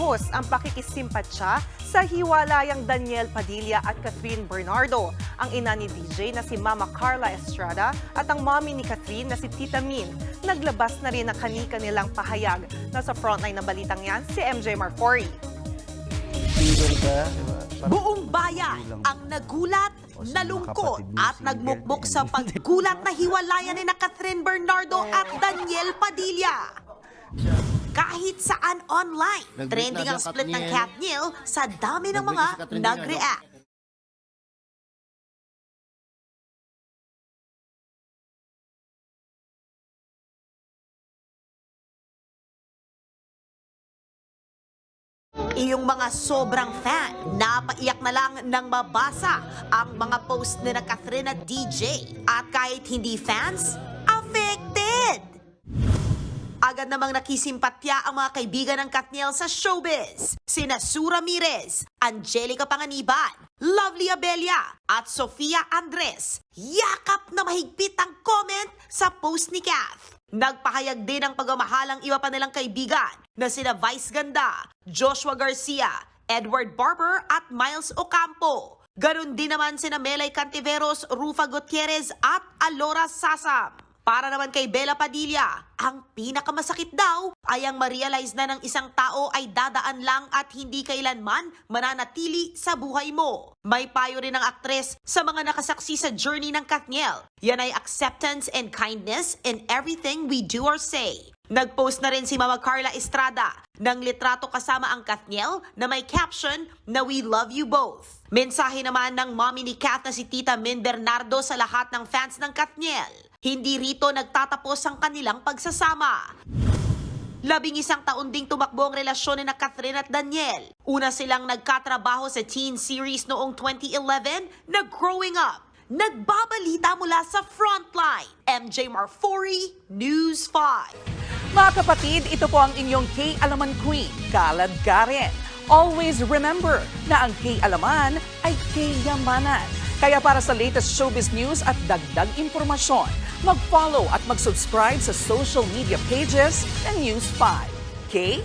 Pinost ang pakikisimpatya sa hiwalayang Daniel Padilla at Catherine Bernardo, ang ina ni DJ na si Mama Carla Estrada at ang mommy ni Catherine na si Tita Min. Naglabas na rin ang kanilang pahayag. Nasa frontline ng balitang yan, si MJ Marfori. Buong bayan ang nagulat, nalungkot at nagmukmok sa paggulat na hiwalayan ni Catherine Bernardo at Daniel Padilla. Kahit saan online, trending ang split ng Katniel sa dami ng mga nag-react. Iyong mga sobrang fan, napaiyak na lang nang mabasa ang mga post ni Catherine at DJ. At kahit hindi fans, affected! Agad namang nakisimpatya ang mga kaibigan ng Katniel sa showbiz. Sina Sue Ramirez, Angelica Panganiban, Lovely Abella at Sofia Andres. Yakap na mahigpit ang comment sa post ni Kath. Nagpahayag din ng pagmamahal ang iba pa nilang kaibigan na sina Vice Ganda, Joshua Garcia, Edward Barber at Miles Ocampo. Ganon din naman sina Melay Cantiveros, Rufa Gutierrez at Alora Sasam. Para naman kay Bella Padilla, ang pinakamasakit daw ay ang ma-realize na ng isang tao ay dadaan lang at hindi kailanman mananatili sa buhay mo. May payo rin ng aktres sa mga nakasaksi sa journey ng Katniel. Yan ay acceptance and kindness in everything we do or say. Nag-post na rin si Mama Carla Estrada ng litrato kasama ang Katniel na may caption na "We love you both". Mensahe naman ng mommy ni Kath na si Tita Min Bernardo sa lahat ng fans ng Katniel. Hindi rito nagtatapos ang kanilang pagsasama. 11 taon ding tumakbo ang relasyon ni Catherine at Daniel. Una silang nagkatrabaho sa teen series noong 2011 na Growing Up. Nagbabalita mula sa Frontline. MJ Marfori, News 5. Mga kapatid, ito po ang inyong K-Alaman Queen, Kalad Karen. Always remember na ang K-Alaman ay K-Yamanan. Kaya para sa latest showbiz news at dagdag impormasyon, mag-follow at mag-subscribe sa social media pages ng News 5. Okay?